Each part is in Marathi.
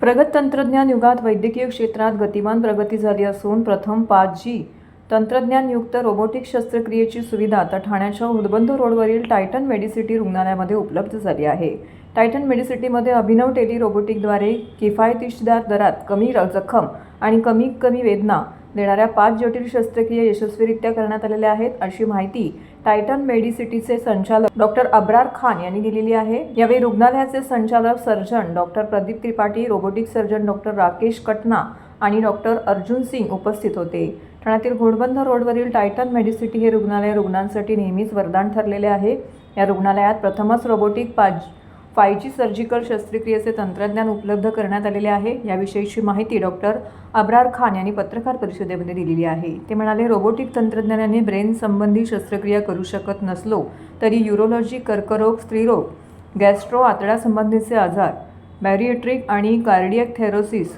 प्रगत तंत्रज्ञान युगात वैद्यकीय क्षेत्रात गतिमान प्रगती झाली असून प्रथम 5G तंत्रज्ञानयुक्त रोबोटिक शस्त्रक्रियेची सुविधा आता ठाण्याच्या उदबंध रोडवरील टायटन मेडिसिटी रुग्णालयामध्ये उपलब्ध झाली आहे. टायटन मेडिसिटीमध्ये अभिनव टेली रोबोटिकद्वारे किफायतशीर दरात कमी जखम आणि कमी वेदना देणाऱ्या 5 जटिल शस्त्रक्रिया यशस्वीरित्या करण्यात आलेल्या आहेत, अशी माहिती टायटन मेडिसिटीचे संचालक डॉक्टर अब्रार खान यांनी दिलेली आहे. यावेळी रुग्णालयाचे संचालक surgeon doctor Pradeep Tripathi, robotic surgeon doctor Rakesh कटना आणि डॉक्टर अर्जुन सिंग उपस्थित होते. ठाण्यातील घोडबंदर रोडवरील टायटन मेडिसिटी हे रुग्णालय रुग्णांसाठी नेहमीच वरदान ठरलेले आहे. या रुग्णालयात प्रथमच रोबोटिक 5G सर्जिकल शस्त्रक्रियेचे तंत्रज्ञान उपलब्ध करण्यात आलेले आहे. याविषयीची माहिती डॉक्टर अब्रार खान यांनी पत्रकार परिषदेमध्ये दिलेली आहे. ते म्हणाले, रोबोटिक तंत्रज्ञानाने ब्रेन संबंधी शस्त्रक्रिया करू शकत नसलो तरी यूरोलॉजी, कर्करोग, स्त्रीरोग, गॅस्ट्रो, आतड्यासंबंधीचे आजार, बॅरिएट्रिक आणि कार्डियक थेरोसिस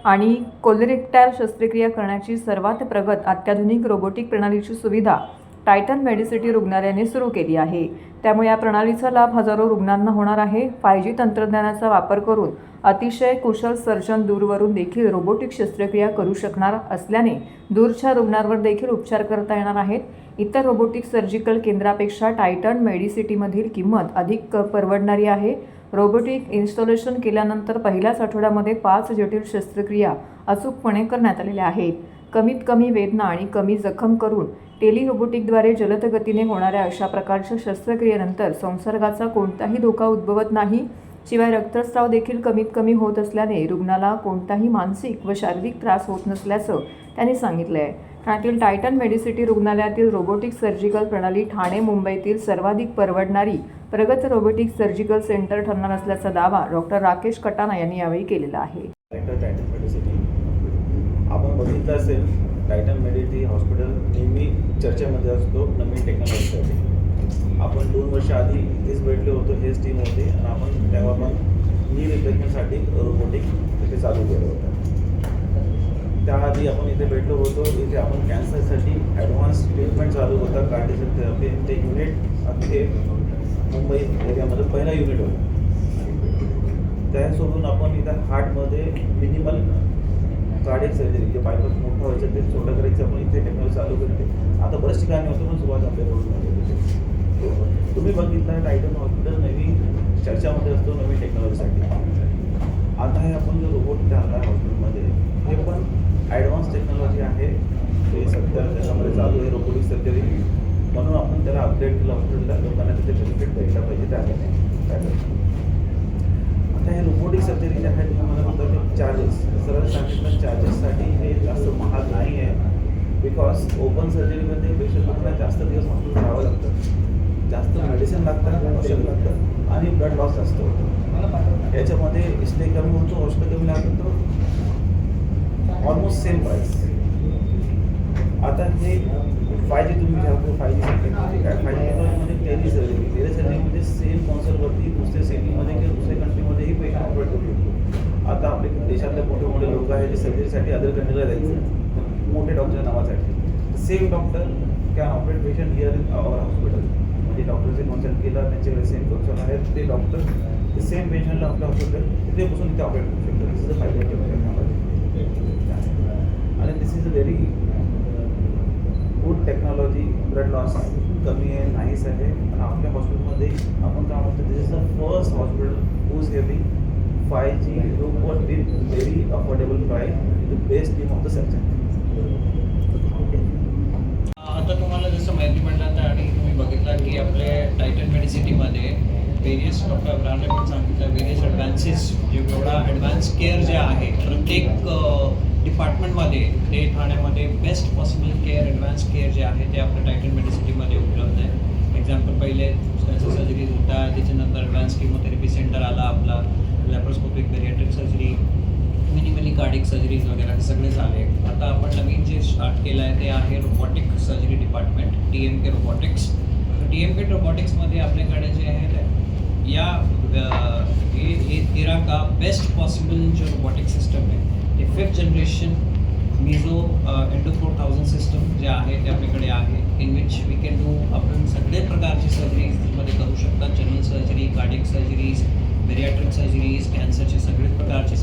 आणि कोलोरेक्टल शस्त्रक्रिया करण्याची सर्वात प्रगत अत्याधुनिक रोबोटिक प्रणालीची सुविधा टायटन मेडिसिटी रुग्णालयाने सुरू केली आहे. त्यामुळे या प्रणालीचा लाभ हजारो रुग्णांना होणार आहे. 5G तंत्रज्ञानाचा वापर करून अतिशय कुशल सर्जन दूरवरून देखील रोबोटिक शस्त्रक्रिया करू शकणार असल्याने दूरच्या रुग्णांवर देखील उपचार करता येणार आहेत. इतर रोबोटिक सर्जिकल केंद्रापेक्षा टायटन मेडिसिटीमधील किंमत अधिक परवडणारी आहे. रोबोटिक इन्स्टॉलेशन केल्यानंतर पहिल्याच आठवड्यामध्ये 5 जटिल शस्त्रक्रिया अचूकपणे करण्यात आलेल्या आहेत. कमी वेदना आणि कमी जखम करून टेली रोबोटिकद्वारे जलद गतीने होणाऱ्या अशा प्रकारच्या शस्त्रक्रियेनंतर संसर्गाचा कोणताही धोका उद्भवत नाही. शिवाय रक्तस्राव देखील कमी होत असल्याने रुग्णाला कोणताही मानसिक व शारीरिक त्रास होत नसल्याचं त्यांनी सांगितलं आहे. ठाण्यातील टायटन मेडिसिटी रुग्णालयातील रोबोटिक सर्जिकल प्रणाली ठाणे मुंबईतील सर्वाधिक परवडणारी प्रगत रोबोटिक सर्जिकल सेंटर ठरणार असल्याचा दावा डॉक्टर राकेश कटाना यांनी यावेळी केलेला आहे. टायटन मेडिसिटी आपण बघितलं असेल, टायटन मेडिसिटी हॉस्पिटल नेहमी चर्चेमध्ये असतो नवीन टेक्नॉलॉजीसाठी. आपण 2 वर्ष आधी इथेच भेटले होतो, हेच टीम होते आणि आपण तेव्हा पण नी रिप्लेसमेंटसाठी रोबोटिक इथे चालू केलं होतं. त्याआधी आपण इथे भेटलो होतो. इथे आपण कॅन्सरसाठी ॲडव्हान्स ट्रीटमेंट चालू होता, कार्डियक थेरपी. ते युनिट अख्खे मुंबई एरियामध्ये पहिला युनिट होता. त्यासोबत आपण इथं हार्टमध्ये मिनिमल कार्डियक सर्जरी, जे बायपास मोठं व्हायचं ते छोटं करायचं, आपण इथे टेक्नॉलॉजी चालू करते. आता बरेच ठिकाणी होतो पण सुरुवात आपल्या रोडमध्ये. तुम्ही बघितलं टायटन हॉस्पिटल नवीन चर्चामध्ये असतो नवीन टेक्नॉलॉजीसाठी. आता हे आपण जो रोबोट इथे आला आहे हॉस्पिटलमध्ये, हे पण ॲडव्हान्स टेक्नॉलॉजी आहे. ते सध्या त्याच्यामध्ये चालू आहे रोबोटिक सर्जरी, म्हणून आपण त्याला अपडेट केलं हॉस्पिटलला. लोकांना तिथे बेनिफिट भेटला पाहिजे त्यासाठी. आता हे रोबोटिक सर्जरी जे आहे तुम्हाला म्हणतात ते चार्जेस सरळ सांगितलं, चार्जेससाठी हे जास्त महाग नाही आहे. बिकॉज ओपन सर्जरीमध्ये पेशंट लोकांना जास्त दिवस हॉस्पिटल राहावं लागतं, जास्त मेडिसिन लागतात, औषध लागतं आणि ब्लड लॉस जास्त होतो. याच्यामध्ये स्टे कमी होतो, औषध कमी लागतो, ऑलमोस्ट सेम प्राईस. आता हे 5G तुम्ही घ्या, 5G टेक्नॉलॉजी काय 5G टेक्नॉलॉजीमध्ये टेलिसर्जरीमध्ये सेम कॉन्सर्टवरती दुसऱ्या सिटीमध्ये किंवा दुसऱ्या कंट्रीमध्येही पेशंट ऑपरेट करू शकतो. आता आपले देशातले मोठे लोक आहेत जे सर्जरीसाठी अदर कंट्रीला जायचं, मोठे डॉक्टर नावासाठी. Same doctor can operate patient here in our hospital. म्हणजे डॉक्टरचे कन्सल्ट केला, त्यांच्याकडे सेम कन्सल्ट आहेत, ते डॉक्टर ते सेम पेशंटला आपल्या हॉस्पिटल तिथे बसून इथे ऑपरेट करू शकतो. दिस इज अ 5G टेक्नॉलॉजी आणि this is a very good technology. Blood loss कमी आहे, नाहीच आहे. आणि आपल्या हॉस्पिटलमध्ये आपण काय म्हणतो, this is the first hospital who is having 5G robot with very affordable price with the best team of the surgeon. आता तुम्हाला जसं माहिती पडलं तर आणि तुम्ही बघितलं की आपल्या टायटन मेडिसिटीमध्ये वेरियस डॉक्टर अब्रारने पण सांगितलं वेरियस ॲडव्हान्सेस, जे एवढा ॲडव्हान्स केअर जे आहे प्रत्येक डिपार्टमेंटमध्ये ते ठाण्यामध्ये best possible care, advance care जे आहे ते आपल्या टायटन मेडिसिटीमध्ये उपलब्ध आहे. एक्झाम्पल पहिले कॅन्सर सर्जरीज होता, त्याच्यानंतर ॲडव्हान्स किमोथेरपी सेंटर आला आपला, laparoscopic bariatric surgery, minimally cardiac surgeries वगैरे हे सगळे झाले. आता आपण नवीन जे स्टार्ट केलं आहे ते आहे robotic surgery department, TMK robotics. TMK रोबोटिक्समध्ये आपल्याकडे जे आहे या एरा का बेस्ट पॉसिबल जो रोबोटिक सिस्टम आहे ते 5th generation Mizo Indo 4000 system जे आहे ते आपल्याकडे आहे. In which we can do, आपण सगळे प्रकारची सर्जरीजमध्ये करू शकतात. General surgery, cardiac surgeries, bariatric surgeries, कॅन्सरचे सगळे प्रकारचे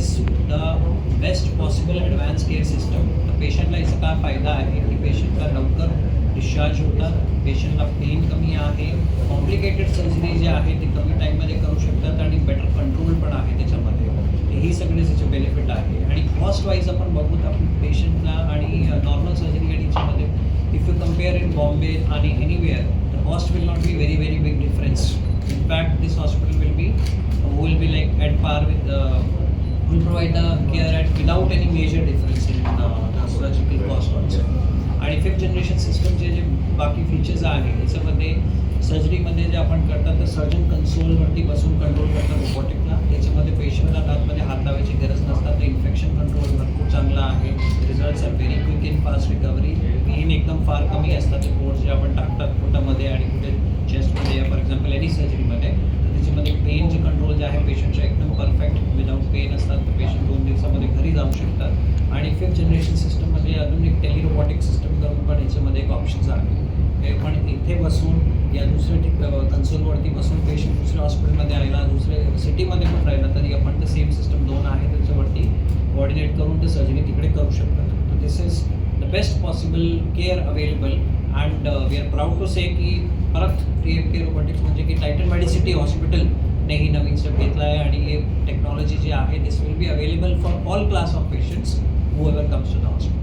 is the best possible advance care system. तर पेशंटला याचा काय फायदा आहे की पेशंटला लवकर डिस्चार्ज होतात, पेशंटला पेन कमी आहे, कॉम्प्लिकेटेड सर्जरी जे आहे ते कमी टाईममध्ये करू शकतात आणि बेटर कंट्रोल पण आहे त्याच्यामध्ये. तर ही सगळी त्याचे बेनिफिट आहे. आणि कॉस्ट वाईज आपण बघू तर आपण पेशंटला आणि नॉर्मल सर्जरी आणि याच्यामध्ये if you compare in Bombay आणि anywhere the cost will not be very very big difference. In fact, this hospital will be like at par with will provide the care at without any major difference in the surgical cost also. आणि फिफ्थ जनरेशन सिस्टमचे जे बाकी फीचर्स आहे याच्यामध्ये सर्जरीमध्ये जे आपण करतात तर सर्जन कन्सोलवरती बसून कंट्रोल करतात रोबोटिकला. त्याच्यामध्ये पेशंटला दातमध्ये हात लावायची गरज नसतात. तर इन्फेक्शन कंट्रोल भरपूर चांगला आहे. Results are very quick in fast recovery. Pain एकदम फार कमी असतात. ते पोर्ट जे आपण टाकतात पोटामध्ये आणि कुठे चेस्टमध्ये या फॉर एक्झाम्पल एनी सर्जरीमध्ये तर त्याच्यामध्ये पेन जे कंट्रोल जे आहे पेशंटच्या एकदम परफेक्ट विदाऊट पेन असतात. तर पेशंट 2 दिवसामध्ये घरी जाऊ शकतात. आणि फिफ्थ जनरेशन सिस्टममध्ये अजून एक टेलिरोबॉटिक सिस्टम करून पण याच्यामध्ये एक ऑप्शन्स आहे. हे पण इथे बसून या दुसऱ्या कन्सोलवरती बसून पेशंट दुसऱ्या हॉस्पिटलमध्ये आला दुसऱ्या सिटीमध्ये पण राहिला तरी आपण ते सेम सिस्टम 2 आहे त्याच्यावरती कोऑर्डिनेट करून ते सर्जरी तिकडे करू शकतात. तर this is the best possible care available and we are proud to say की परत TMK रोबोटिक्स म्हणजे की टायटन मेडिसिटी हॉस्पिटलने ही नवीन स्टेप घेतला आहे. आणि हे टेक्नॉलॉजी जी आहे this will be available for all class of patients who ever comes to the hospital.